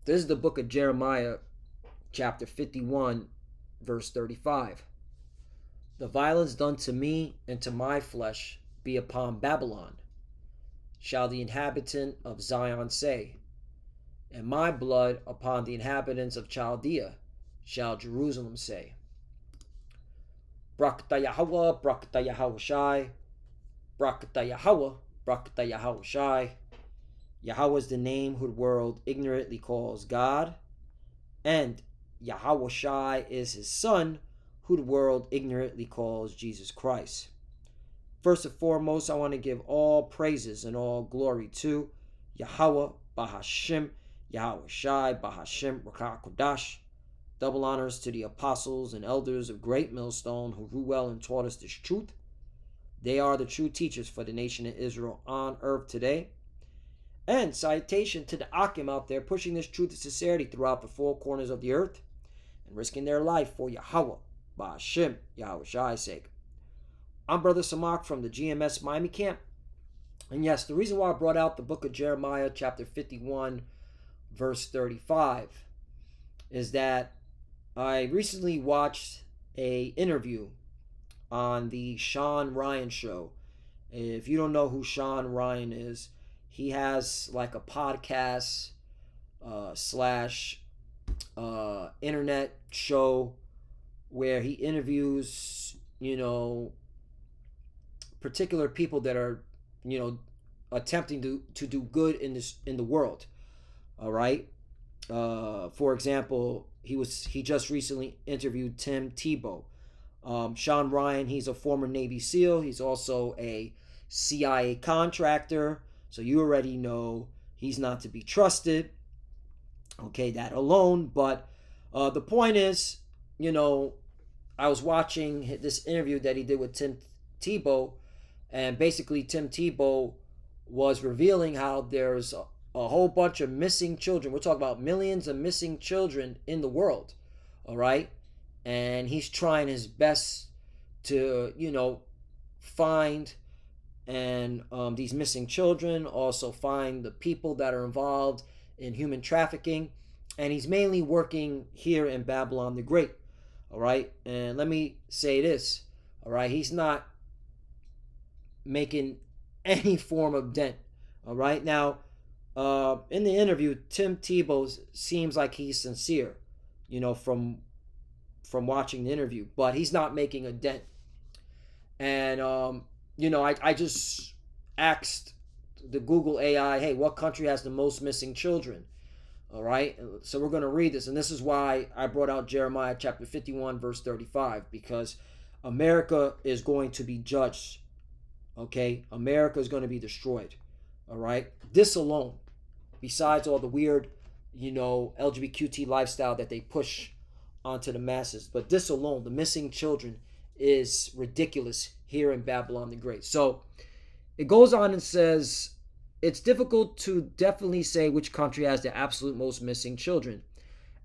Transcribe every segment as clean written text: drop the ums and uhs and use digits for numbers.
This is the book of Jeremiah, chapter 51, verse 35. The violence done to me and to my flesh be upon Babylon, shall the inhabitant of Zion say, and my blood upon the inhabitants of Chaldea shall Jerusalem say. Brakta Yahweh, Brakta Yahweh Shai, Brakta Yahweh, Brakta Yahweh Shai. Yahweh is the name who the world ignorantly calls God, and Yahweh Shai is his son, who the world ignorantly calls Jesus Christ. First and foremost, I want to give all praises and all glory to Yahweh Bahashim, Yahweh Shai Bahashim Rakah Kodash. Double honors to the apostles and elders of Great Millstone who grew well and taught us this truth. They are the true teachers for the nation of Israel on earth today. And citation to the Akim out there pushing this truth and sincerity throughout the four corners of the earth and risking their life for Yahweh, Ba'ashim, Yahweh Shai's sake. I'm Brother Samak from the GMS Miami camp. And yes, the reason why I brought out the book of Jeremiah, chapter 51, verse 35, is that I recently watched an interview on the Sean Ryan show. If you don't know who Sean Ryan is, he has like a podcast slash internet show where he interviews, particular people that are, attempting to do good in the world. All right. For example, he just recently interviewed Tim Tebow. Sean Ryan, he's a former Navy SEAL. He's also a CIA contractor. So you already know he's not to be trusted. Okay, that alone. But the point is, I was watching this interview that he did with Tim Tebow. And basically Tim Tebow was revealing how there's a whole bunch of missing children. We're talking about millions of missing children in the world. All right. And he's trying his best to, find and these missing children, also find the people that are involved in human trafficking. And he's mainly working here in Babylon the Great. All right. And let me say this. All right. He's not making any form of dent. All right. Now, in the interview, Tim Tebow seems like he's sincere, from watching the interview, but he's not making a dent. And, I just asked the Google AI, hey, what country has the most missing children? All right. So we're going to read this. And this is why I brought out Jeremiah chapter 51, verse 35, because America is going to be judged. Okay. America is going to be destroyed. All right. This alone, besides all the weird, LGBTQT lifestyle that they push onto the masses. But this alone, the missing children, is ridiculous here in Babylon the Great. So it goes on and says, it's difficult to definitely say which country has the absolute most missing children,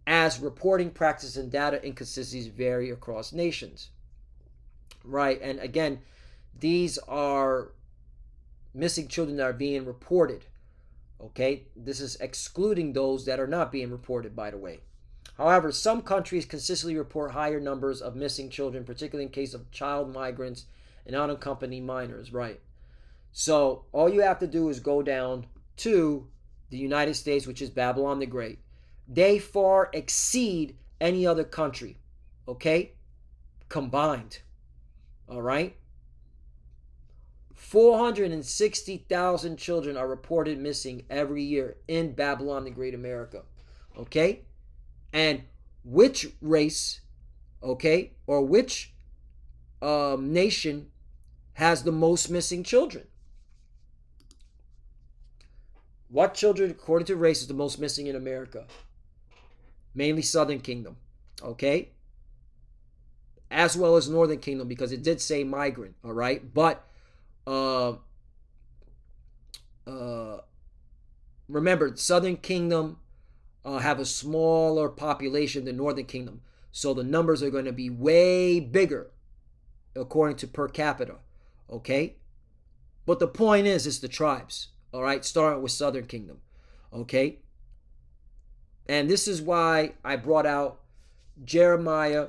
as reporting practice and data inconsistencies vary across nations. Right. And again, these are missing children that are being reported. Okay. This is excluding those that are not being reported, by the way. However, some countries consistently report higher numbers of missing children, particularly in case of child migrants and unaccompanied minors, right? So all you have to do is go down to the United States, which is Babylon the Great. They far exceed any other country, okay? Combined, all right? 460,000 children are reported missing every year in Babylon the Great America, okay? And which race, okay, or which nation has the most missing children? What children, according to race, is the most missing in America? Mainly Southern Kingdom, okay? As well as Northern Kingdom, because it did say migrant, all right? But remember, Southern Kingdom have a smaller population than Northern Kingdom. So the numbers are going to be way bigger according to per capita. Okay? But the point is, it's the tribes. All right? Starting with Southern Kingdom. Okay? And this is why I brought out Jeremiah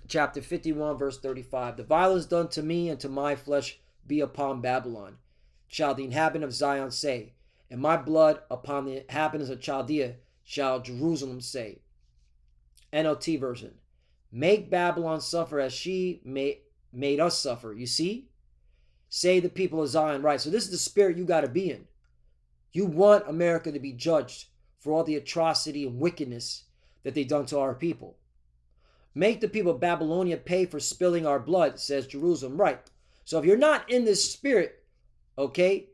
chapter 51, verse 35. The violence done to me and to my flesh be upon Babylon, shall the inhabitant of Zion say, and my blood upon the inhabitants of Chaldea shall Jerusalem say. NLT version. Make Babylon suffer as she made us suffer. You see? Say the people of Zion, right? So this is the spirit you got to be in. You want America to be judged for all the atrocity and wickedness that they've done to our people. Make the people of Babylonia pay for spilling our blood, says Jerusalem. Right. So if you're not in this spirit, okay,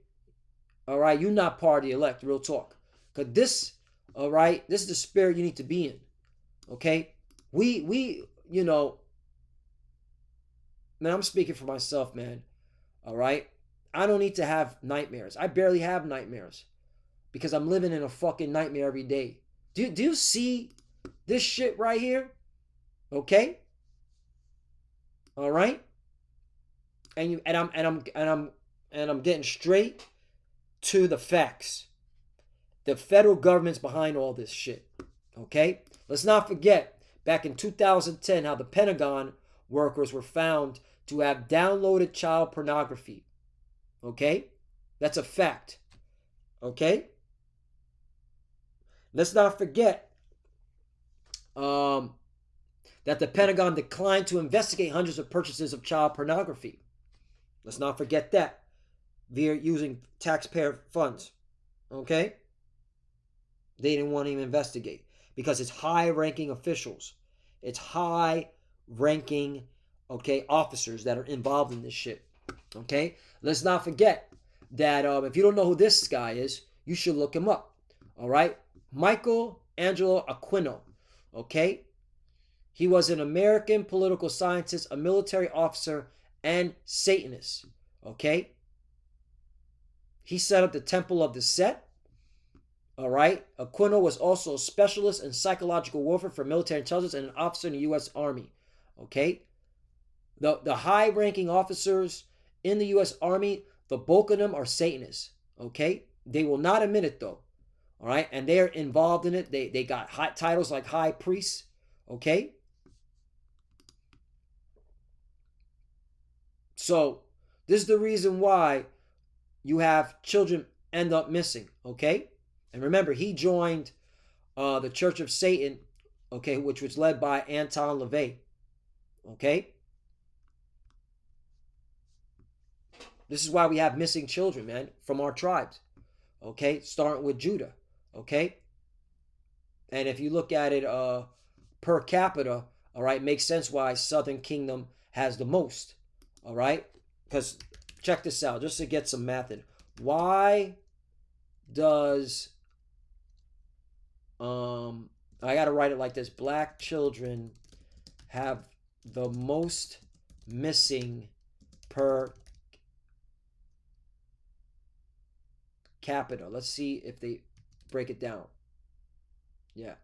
all right, you're not part of the elect, real talk. Because this, all right, this is the spirit you need to be in. Okay? We, you know, man, I'm speaking for myself, man. All right? I don't need to have nightmares. I barely have nightmares because I'm living in a fucking nightmare every day. Do you see this shit right here? Okay? All right? And I'm getting straight to the facts. The federal government's behind all this shit. Okay? Let's not forget back in 2010 how the Pentagon workers were found to have downloaded child pornography. Okay? That's a fact. Okay? Let's not forget that the Pentagon declined to investigate hundreds of purchases of child pornography. Let's not forget that. Via using taxpayer funds. Okay? They didn't want to even investigate because it's high-ranking officials. It's high-ranking, okay, officers that are involved in this shit. Okay? Let's not forget that if you don't know who this guy is, you should look him up. All right? Michael Angelo Aquino. Okay? He was an American political scientist, a military officer, and Satanist. Okay? He set up the Temple of the Set. All right? Aquino was also a specialist in psychological warfare for military intelligence and an officer in the U.S. Army. Okay? The high-ranking officers in the U.S. Army, the bulk of them are Satanists. Okay? They will not admit it, though. All right? And they're involved in it. They got hot titles like high priests. Okay? So, this is the reason why you have children end up missing. Okay? And remember, he joined the Church of Satan, okay, which was led by Anton LaVey. Okay? This is why we have missing children, man, from our tribes. Okay? Starting with Judah. Okay? And if you look at it per capita, all right, makes sense why Southern Kingdom has the most. All right? Because check this out, just to get some math in. Why does I gotta write it like this: black children have the most missing per capita? Let's see if they break it down. Yeah.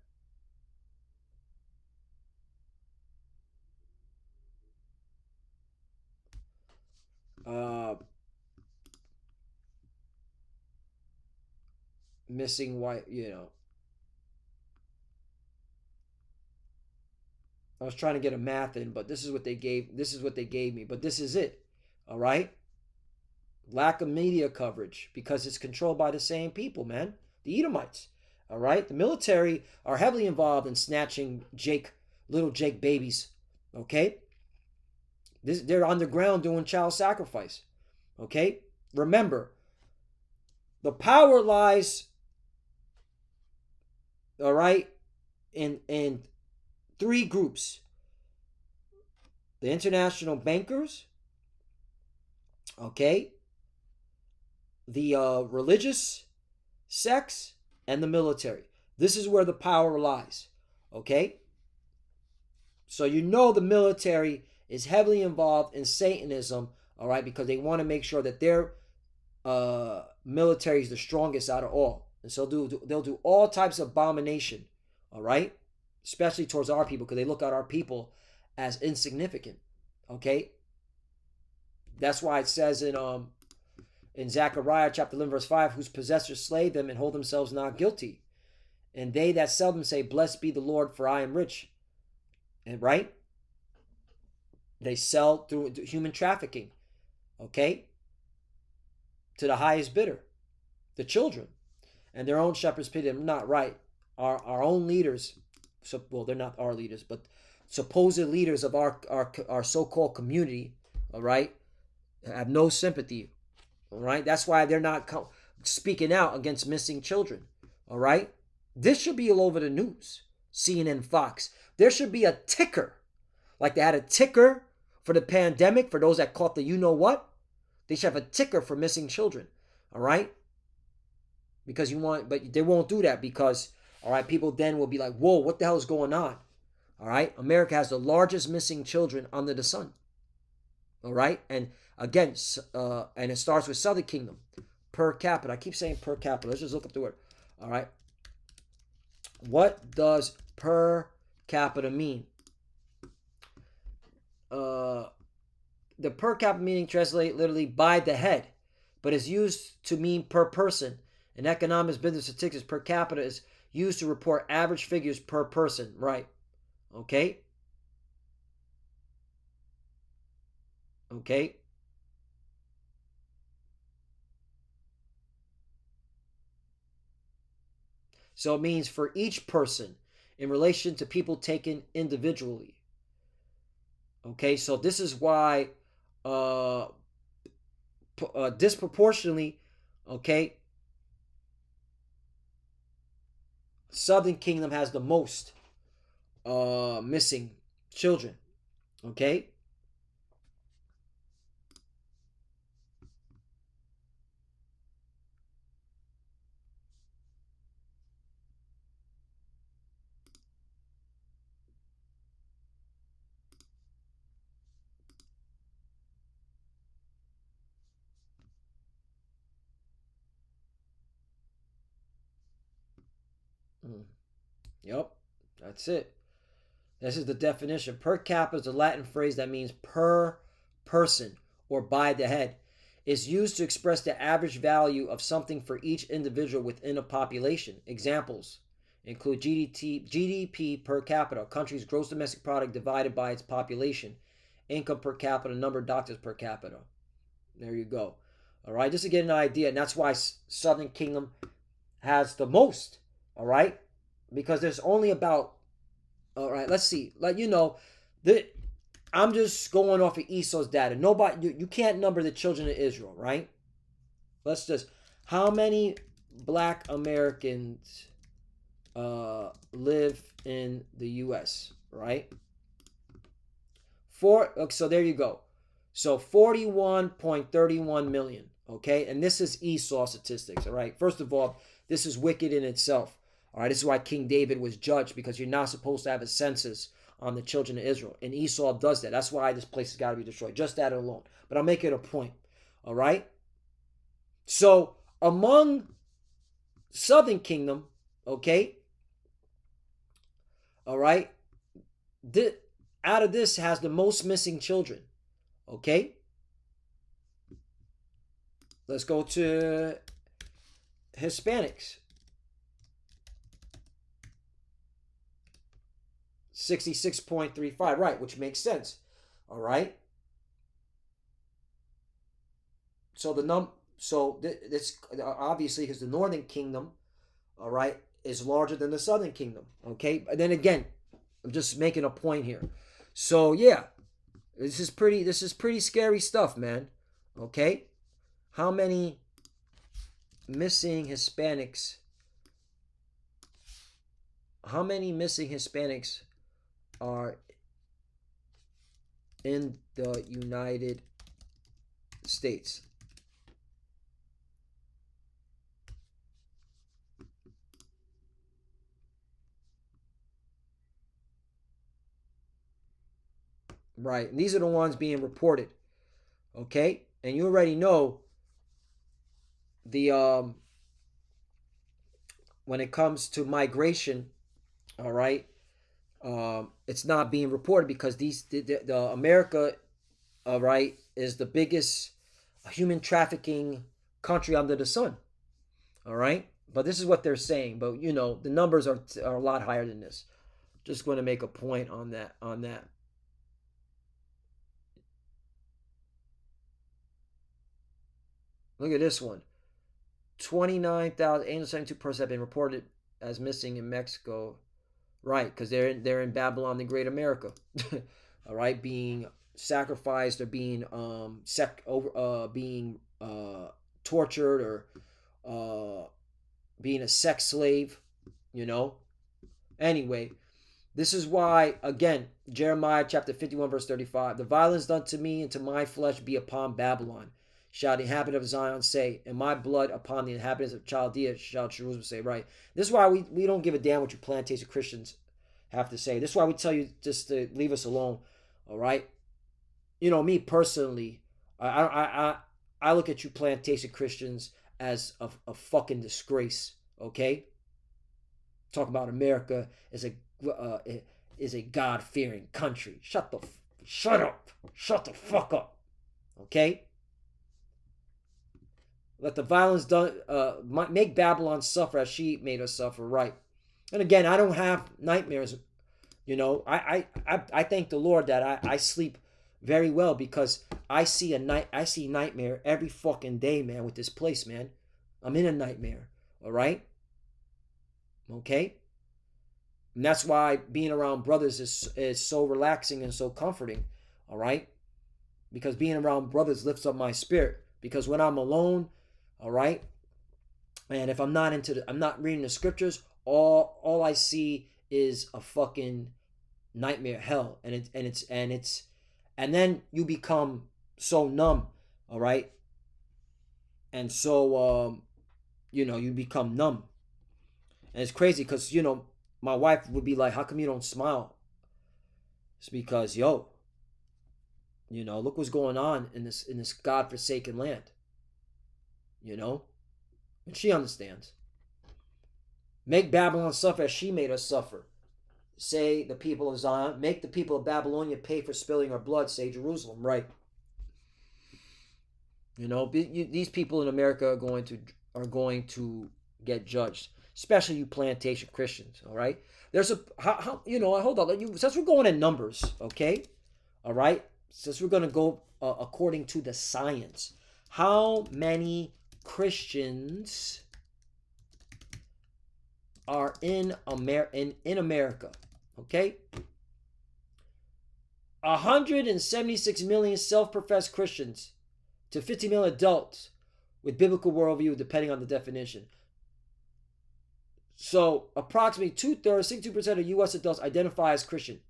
Missing white, you know. I was trying to get a math in, but this is what they gave. This is what they gave me. But this is it. All right. Lack of media coverage because it's controlled by the same people, man. The Edomites. All right. The military are heavily involved in snatching little Jake babies. Okay. They're on the ground doing child sacrifice. Okay. Remember, the power lies. All right. In three groups: the international bankers, okay, the religious sects, and the military. This is where the power lies. Okay? So you know the military is heavily involved in Satanism, all right, because they want to make sure that their military is the strongest out of all. And so they'll do all types of abomination, all right? Especially towards our people, because they look at our people as insignificant. Okay? That's why it says in Zechariah chapter 11, verse 5, whose possessors slay them and hold themselves not guilty. And they that sell them say, Blessed be the Lord, for I am rich. And right? They sell through human trafficking, okay, to the highest bidder, the children. And their own shepherds pity them. Not right. Our own leaders, so, well, they're not our leaders, but supposed leaders of our so-called community, all right, have no sympathy, all right? That's why they're not speaking out against missing children, all right? This should be all over the news, CNN, Fox. There should be a ticker, like they had a ticker for the pandemic, for those that caught the you-know-what. They should have a ticker for missing children, all right? Because you want, but they won't do that because, all right, people then will be like, whoa, what the hell is going on? All right, America has the largest missing children under the sun. All right, and again, and it starts with Southern Kingdom per capita. I keep saying per capita. Let's just look up the word. All right, what does per capita mean? The per capita meaning translate literally by the head, but is used to mean per person. In economics, business statistics, per capita is used to report average figures per person, right? Okay? Okay? So it means for each person in relation to people taken individually. Okay? So this is why disproportionately, okay, Southern Kingdom has the most missing children. Okay? Yep, that's it. This is the definition. Per capita is a Latin phrase that means per person or by the head. It's used to express the average value of something for each individual within a population. Examples include GDP per capita, a country's gross domestic product divided by its population, income per capita, number of doctors per capita. There you go. All right, just to get an idea, and that's why Southern Kingdom has the most. All right, because there's only about, all right, let's see, like, I'm just going off of Esau's data. Nobody, you can't number the children of Israel, right? Let's just, how many black Americans live in the U.S., right? So there you go. So 41.31 million, okay? And this is Esau statistics, all right? First of all, this is wicked in itself. All right, this is why King David was judged, because you're not supposed to have a census on the children of Israel. And Esau does that. That's why this place has got to be destroyed. Just that alone. But I'll make it a point. All right? So among Southern Kingdom, okay? All right? Out of this has the most missing children. Okay? Let's go to Hispanics. 66.35, right, which makes sense. All right. So this obviously, because the Northern Kingdom, all right, is larger than the Southern Kingdom. Okay, but then again, I'm just making a point here. So yeah, this is pretty scary stuff, man. Okay, how many missing Hispanics? How many missing Hispanics are in the United States? Right, and these are the ones being reported. Okay, and you already know the when it comes to migration, all right, it's not being reported because the America, all right, is the biggest human trafficking country under the sun. All right, But this is what they're saying. But you know, the numbers are a lot higher than this. Just going to make a point on that. Look at this one. 29,872 persons have been reported as missing in Mexico. Right, because they're in Babylon, the Great America. All right, being sacrificed or being being tortured or being a sex slave. You know. Anyway, this is why, again, Jeremiah chapter 51, verse 35, the violence done to me and to my flesh be upon Babylon. Shall the inhabitant of Zion say, and my blood upon the inhabitants of Chaldea shall Jerusalem say, right? This is why we don't give a damn what you plantation Christians have to say. This is why we tell you just to leave us alone, all right? You know, me personally, I look at you plantation Christians as a fucking disgrace, okay? Talk about America as a God-fearing country. Shut up. Shut the fuck up. Okay? Let the violence done make Babylon suffer as she made us suffer, right? And again, I don't have nightmares. You know, I thank the Lord that I sleep very well because I see nightmare every fucking day, man, with this place, man. I'm in a nightmare. All right? Okay? And that's why being around brothers is so relaxing and so comforting. All right? Because being around brothers lifts up my spirit. Because when I'm alone, all right, and if I'm not reading the scriptures, all I see is a fucking nightmare hell, and then you become so numb, all right, and so you know, you become numb, and it's crazy because you know my wife would be like, "How come you don't smile?" It's because yo, you know, look what's going on in this godforsaken land. You know? And she understands. Make Babylon suffer as she made us suffer. Say the people of Zion, make the people of Babylonia pay for spilling our blood, say Jerusalem, right? You know, these people in America are going to get judged, especially you plantation Christians, all right? There's you know, hold on, since we're going in numbers, okay? All right? Since we're going to go according to the science, how many Christians are in America, okay? 176 million self-professed Christians to 50 million adults with biblical worldview, depending on the definition. So approximately 2/3, 62% of U.S. adults identify as Christian.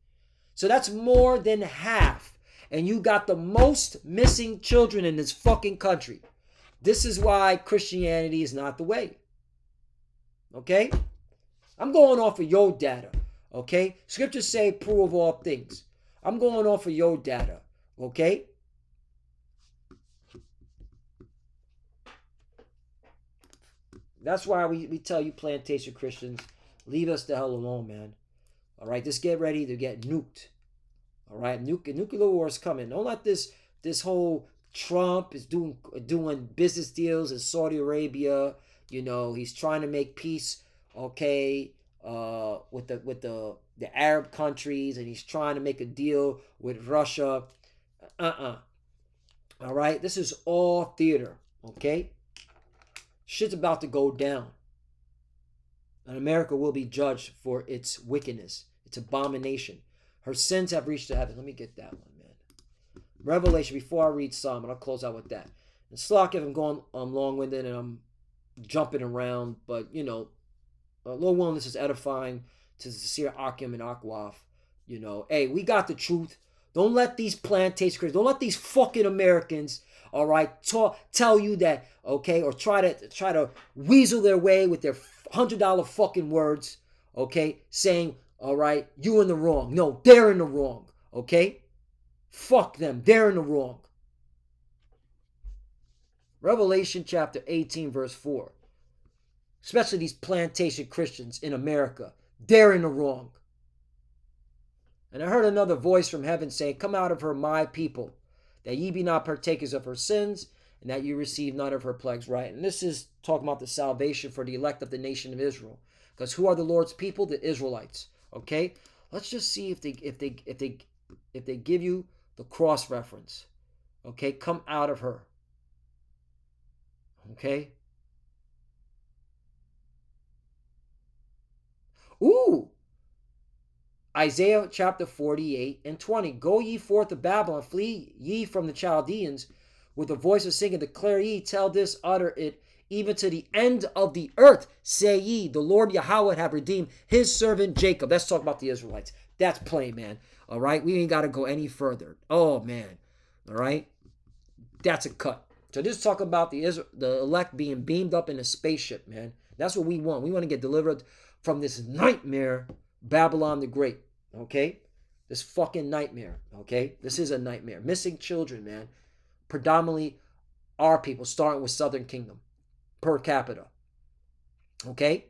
So that's more than half. And you got the most missing children in this fucking country. This is why Christianity is not the way. Okay? I'm going off of your data. Okay? Scriptures say prove all things. I'm going off of your data. Okay? That's why we tell you plantation Christians, leave us the hell alone, man. All right? Just get ready to get nuked. All right? Nuclear war is coming. Don't let this whole Trump is doing business deals in Saudi Arabia. You know, he's trying to make peace, okay, with the Arab countries, and he's trying to make a deal with Russia. All right, this is all theater, okay? Shit's about to go down. And America will be judged for its wickedness, its abomination. Her sins have reached the heavens. Let me get that one. Revelation, before I read Psalm, and I'll close out with that. And Slack, if I'm going long-winded and I'm jumping around, but, you know, Lord willing, this is edifying to the sincere Akim and Akwaf. You know, hey, we got the truth. Don't let these plantation Christians, don't let these fucking Americans, all right, tell you that, okay, or try to weasel their way with their $100 fucking words, okay, saying, all right, you in the wrong. No, they're in the wrong, okay? Fuck them. They're in the wrong. Revelation chapter 18, verse 4. Especially these plantation Christians in America. They're in the wrong. And I heard another voice from heaven saying, come out of her, my people, that ye be not partakers of her sins, and that you receive none of her plagues, right? And this is talking about the salvation for the elect of the nation of Israel. Because who are the Lord's people? The Israelites. Okay? Let's just see if they give you the cross reference. Okay? Come out of her. Okay? Ooh! Isaiah chapter 48 and 20. Go ye forth to Babylon, flee ye from the Chaldeans, with a voice of singing, declare ye, tell this, utter it, even to the end of the earth. Say ye, the Lord Yahweh have redeemed his servant Jacob. Let's talk about the Israelites. That's plain, man. All right? We ain't got to go any further. Oh, man. All right? That's a cut. So this is talking about the elect being beamed up in a spaceship, man. That's what we want. We want to get delivered from this nightmare, Babylon the Great. Okay? This fucking nightmare. Okay? This is a nightmare. Missing children, man. Predominantly our people, starting with Southern Kingdom, per capita. Okay?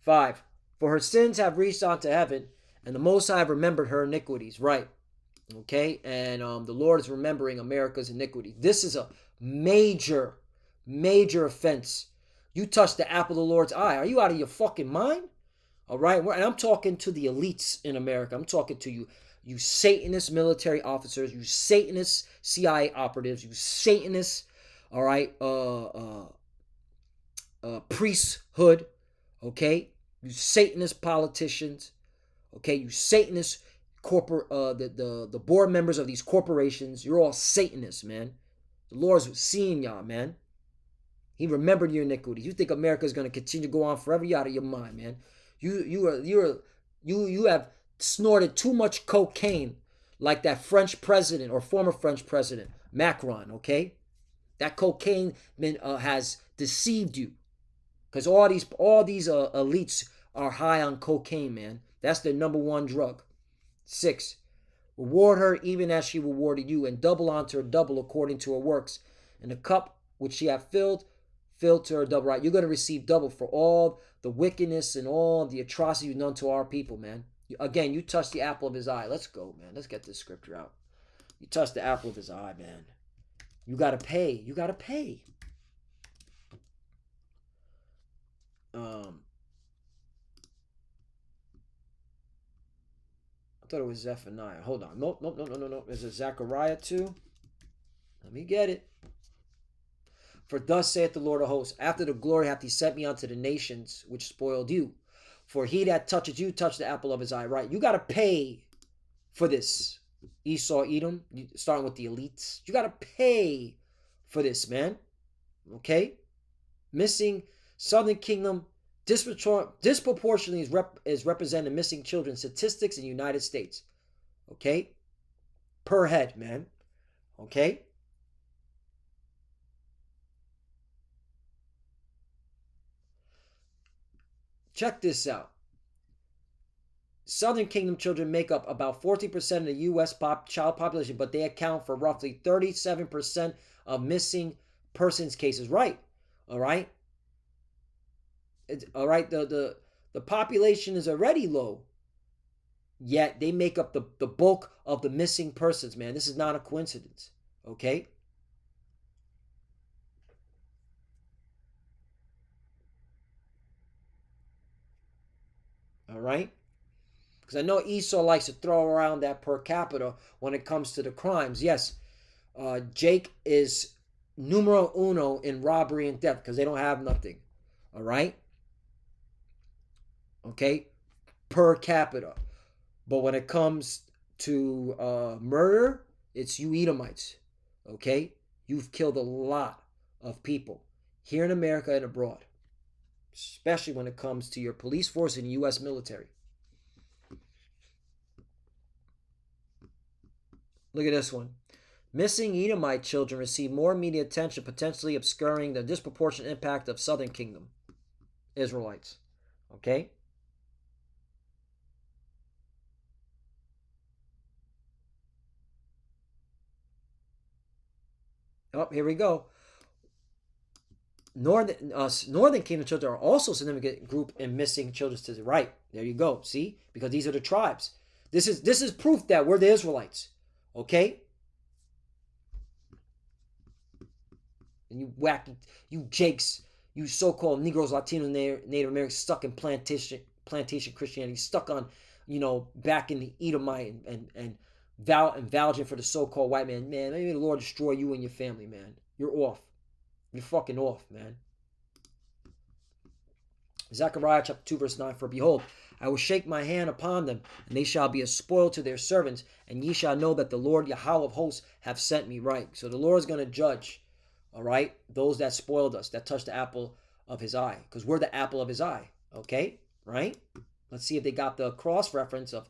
5. For her sins have reached unto heaven, and the Most High have remembered her iniquities. Right. Okay? And the Lord is remembering America's iniquity. This is a major, major offense. You touch the apple of the Lord's eye. Are you out of your fucking mind? All right? And I'm talking to the elites in America. I'm talking to you Satanist military officers, you Satanist CIA operatives, you Satanist, all right, priesthood, okay? You Satanist politicians, okay? You Satanist the board members of these corporations. You're all Satanists, man. The Lord's seeing y'all, man. He remembered your iniquities. You think America is going to continue to go on forever? You're out of your mind, man. You have snorted too much cocaine, like that French president or former French president Macron. Okay, that cocaine has deceived you, because all these elites are high on cocaine, man. That's their number one drug. 6. Reward her even as she rewarded you, and double unto her double according to her works. And the cup which she hath filled to her double. Right, you're going to receive double for all the wickedness and all the atrocity you've done to our people, man. Again, you touch the apple of his eye. Let's go, man. Let's get this scripture out. You touch the apple of his eye, man. You got to pay. You got to pay. I thought it was Zephaniah. Hold on. Nope. Is it Zechariah too? Let me get it. For thus saith the Lord of hosts, after the glory hath he sent me unto the nations which spoiled you. For he that touches you, touch the apple of his eye. Right? You got to pay for this. Esau, Edom, starting with the elites. You got to pay for this, man. Okay? Missing Southern Kingdom disproportionately is representing missing children statistics in the United States. Okay? Per head, man. Okay? Check this out. Southern Kingdom children make up about 40% of the U.S. child population, but they account for roughly 37% of missing persons cases. Right? All right? All right? The population is already low, yet they make up the bulk of the missing persons, man. This is not a coincidence. Okay? All right? Because I know Esau likes to throw around that per capita when it comes to the crimes. Yes, Jake is numero uno in robbery and theft because they don't have nothing. All right? Okay? Per capita. But when it comes to murder, it's you Edomites. Okay? You've killed a lot of people here in America and abroad, especially when it comes to your police force and U.S. military. Look at this one. Missing Edomite children receive more immediate attention, potentially obscuring the disproportionate impact of Southern Kingdom Israelites. Okay? Oh, here we go. Northern Kingdom children are also a significant group in missing children to the right. There you go. See? Because these are the tribes. This is proof that we're the Israelites. Okay? And you wacky, you Jakes, you so-called Negroes, Latino, Native Americans stuck in plantation Christianity, stuck on, back in the Edomite and vouching for the so-called white man. Man, maybe the Lord destroy you and your family, man. You're off. You're fucking off, man. Zechariah chapter 2 verse 9, for behold, I will shake my hand upon them, and they shall be a spoil to their servants, and ye shall know that the Lord Yahweh of hosts have sent me right. So the Lord is going to judge, all right, those that spoiled us, that touched the apple of his eye, because we're the apple of his eye, okay, right? Let's see if they got the cross reference of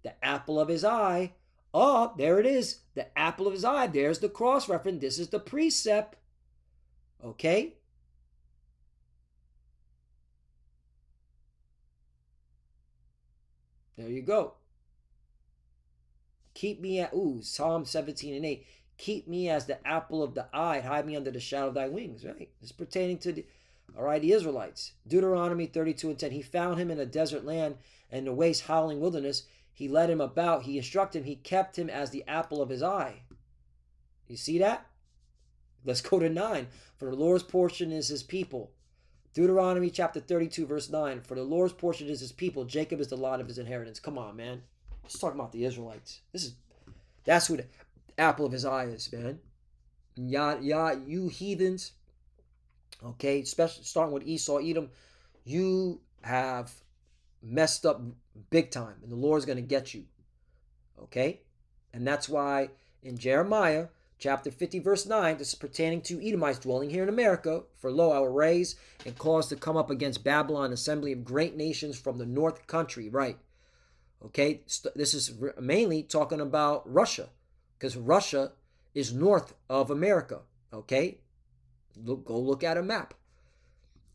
the apple of his eye. Oh, there it is, the apple of his eye. There's the cross reference. This is the precept, okay? There you go. Keep me at, Psalm 17 and 8. Keep me as the apple of the eye. Hide me under the shadow of thy wings, right? It's pertaining to the Israelites. Deuteronomy 32 and 10. He found him in a desert land and the waste howling wilderness. He led him about. He instructed him. He kept him as the apple of his eye. You see that? Let's go to 9. For the Lord's portion is his people. Deuteronomy chapter 32 verse 9. For the Lord's portion is his people. Jacob is the lot of his inheritance. Come on, man. Let's talk about the Israelites. That's who the apple of his eye is, man. You heathens. Okay, especially starting with Esau, Edom, you have messed up big time, and the Lord's going to get you. Okay, and that's why in Jeremiah chapter 50 verse 9, this is pertaining to Edomites dwelling here in America. For lo, I will raise and cause to come up against Babylon, assembly of great nations from the north country. Right. Okay, this is mainly talking about Russia, because Russia is north of America. Okay, go look at a map.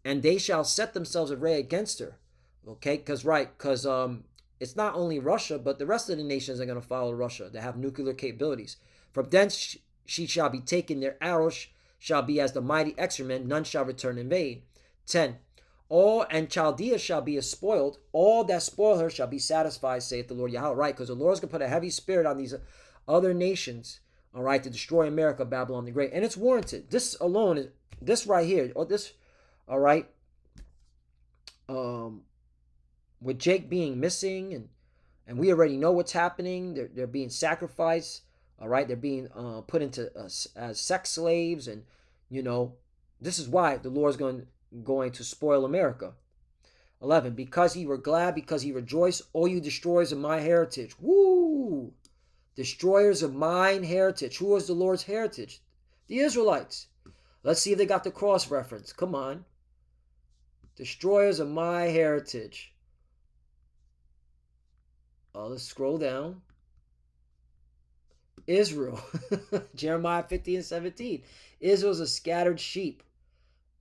And they shall set themselves array against her. Okay, because it's not only Russia, but the rest of the nations are going to follow Russia. They have nuclear capabilities. From thence she shall be taken, their arrows shall be as the mighty excrement, none shall return in vain. 10. All and Chaldea shall be spoiled. All that spoil her shall be satisfied, saith the Lord Yahweh. Right, because the Lord's going to put a heavy spirit on these other nations, all right, to destroy America, Babylon the Great. And it's warranted. This alone, this right here, or this, all right, with Jake being missing, and we already know what's happening. They're being sacrificed, all right? They're being put into as sex slaves, and, this is why the Lord's going to spoil America. 11, because ye were glad, because ye rejoice, all you destroyers of my heritage. Woo! Destroyers of mine heritage. Who was the Lord's heritage? The Israelites. Let's see if they got the cross reference. Come on. Destroyers of my heritage. Let's scroll down. Israel. Jeremiah 50 and 17. Israel's a scattered sheep.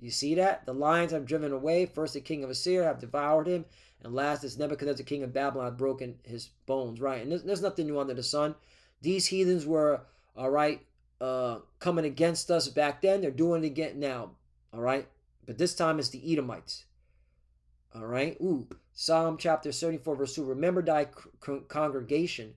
You see that? The lions have driven away. First, the king of Assyria have devoured him. And last, this Nebuchadnezzar, king of Babylon, have broken his bones. Right? And there's nothing new under the sun. These heathens were, all right, coming against us back then. They're doing it again now. All right? But this time it's the Edomites. All right? Psalm chapter 74, verse 2. Remember thy congregation,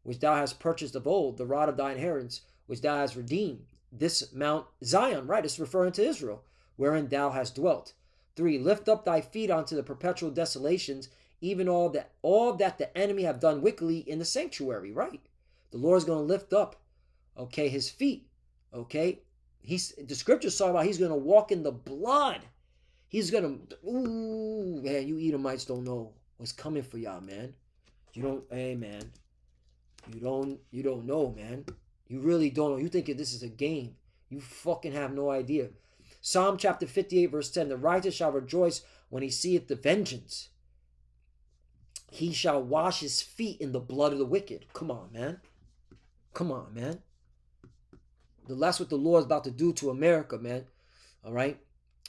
which thou hast purchased of old, the rod of thine inheritance, which thou hast redeemed. This Mount Zion, right? It's referring to Israel, wherein thou hast dwelt. 3. Lift up thy feet unto the perpetual desolations, even all that the enemy have done wickedly in the sanctuary, right? The Lord's going to lift up, okay, his feet, okay? The scriptures talk about he's going to walk in the blood. He's going to, man, you Edomites don't know what's coming for y'all, man. Hey, man. You don't know, man. You really don't know. You think this is a game. You fucking have no idea. Psalm chapter 58, verse 10. The righteous shall rejoice when he seeth the vengeance. He shall wash his feet in the blood of the wicked. Come on, man. Come on, man. That's what the Lord's about to do to America, man. All right?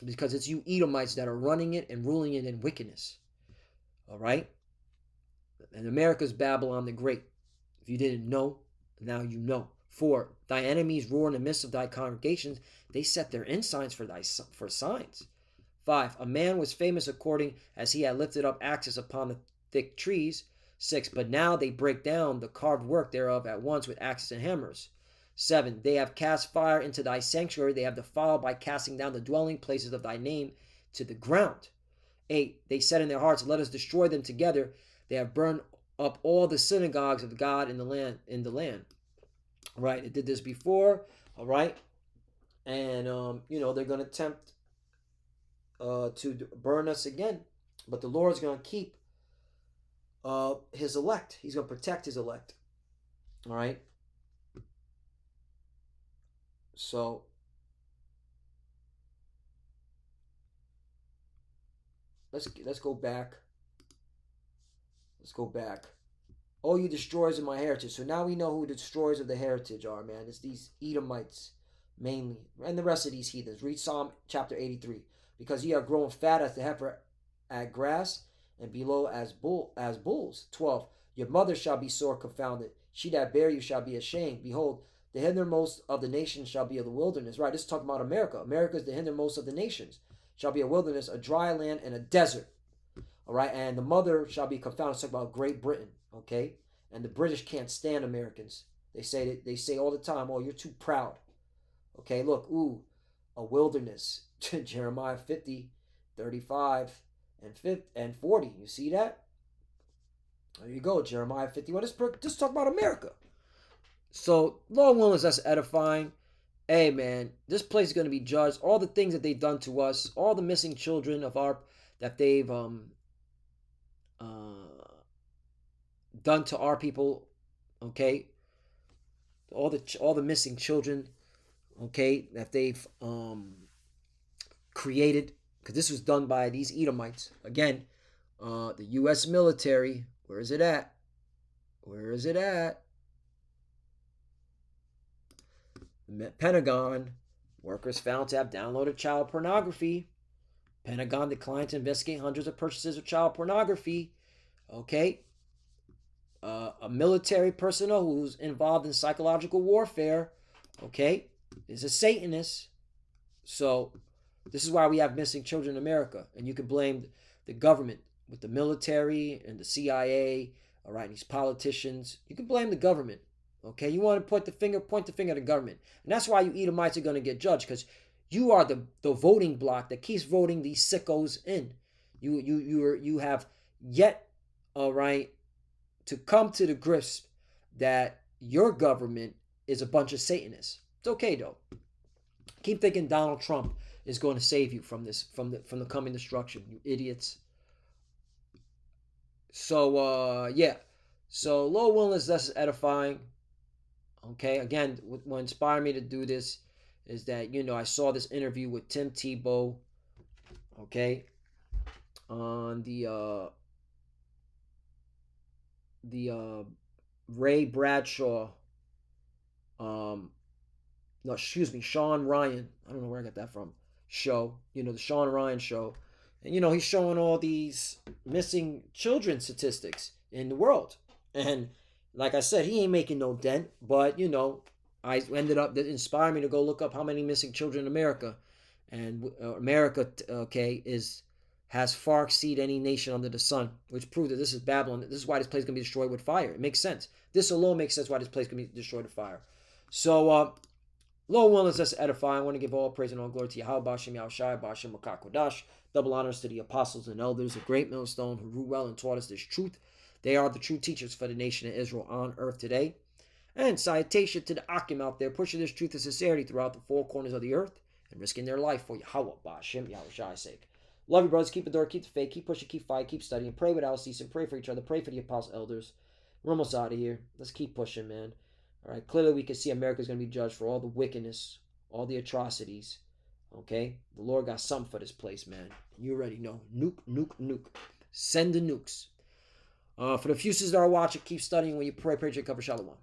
Because it's you Edomites that are running it and ruling it in wickedness. All right? And America's Babylon the Great. If you didn't know, now you know. 4. Thy enemies roar in the midst of thy congregations. They set their ensigns for signs. 5. A man was famous according as he had lifted up axes upon the thick trees. 6. But now they break down the carved work thereof at once with axes and hammers. 7. They have cast fire into thy sanctuary. They have defiled by casting down the dwelling places of thy name to the ground. 8. They said in their hearts, let us destroy them together. They have burned up all the synagogues of God in the land. All right, it did this before. All right, and they're going to attempt to burn us again, but the Lord's going to keep his elect. He's going to protect his elect. All right. So let's go back. Let's go back. Oh, you destroyers of my heritage. So now we know who the destroyers of the heritage are, man. It's these Edomites mainly, and the rest of these heathens. Read Psalm chapter 83. Because ye are grown fat as the heifer at grass, and below as bulls. 12. Your mother shall be sore confounded. She that bare you shall be ashamed. Behold, the hindermost of the nations shall be of the wilderness. Right, this is talking about America. America is the hindermost of the nations. Shall be a wilderness, a dry land, and a desert. All right, and the mother shall be confounded. It's talking about Great Britain. Okay, and the British can't stand Americans. They say all the time, oh, you're too proud. Okay, look, a wilderness. Jeremiah 50, 35, and 40. You see that? There you go, Jeremiah 51. Just talk about America. So, Lord willing, that's edifying. Hey, man, this place is going to be judged. All the things that they've done to us, all the missing children that they've done to our people, okay? All the missing children, okay, that they've created, because this was done by these Edomites. Again, the U.S. military, where is it at? Where is it at? The Pentagon, workers found to have downloaded child pornography. Pentagon declined to investigate hundreds of purchases of child pornography. Okay. A military personnel who's involved in psychological warfare, okay, is a Satanist. So this is why we have missing children in America. And you can blame the government with the military and the CIA, all right, these politicians. You can blame the government, okay? You want to point the finger at the government. And that's why you Edomites are going to get judged, because you are the voting block that keeps voting these sickos in. You have yet, all right, to come to the grips that your government is a bunch of Satanists. It's okay though. Keep thinking Donald Trump is going to save you from this, from the coming destruction, you idiots. So yeah. So Lord willing, that's edifying. Okay, again, what inspired me to do this is that, I saw this interview with Tim Tebow, okay, on the Ray Bradshaw, Sean Ryan, I don't know where I got that from, show, the Sean Ryan show. And, he's showing all these missing children statistics in the world. And like I said, he ain't making no dent, but, I ended up, that inspired me to go look up how many missing children in America. And America, okay, has far exceeded any nation under the sun, which proved that this is Babylon. This is why this place is going to be destroyed with fire. It makes sense. This alone makes sense why this place can be destroyed with fire. So, Lord willing, let's edify. I want to give all praise and all glory to Yahweh, Bashem, Yahushai, Bashem, Makakodash. Double honors to the apostles and elders, a great millstone who ruled well and taught us this truth. They are the true teachers for the nation of Israel on earth today. And salutation to the Akim out there, pushing this truth and sincerity throughout the four corners of the earth and risking their life for Yahweh, Bashem, Yahushai's sake. Love you, brothers. Keep the door, keep the faith, keep pushing, keep fighting, keep studying. Pray without ceasing. Pray for each other. Pray for the apostles, elders. We're almost out of here. Let's keep pushing, man. All right. Clearly, we can see America's going to be judged for all the wickedness, all the atrocities. Okay? The Lord got something for this place, man. You already know. Nuke, nuke, nuke. Send the nukes. For the few sisters that are watching, keep studying when you pray. Pray to your cover. Shalom.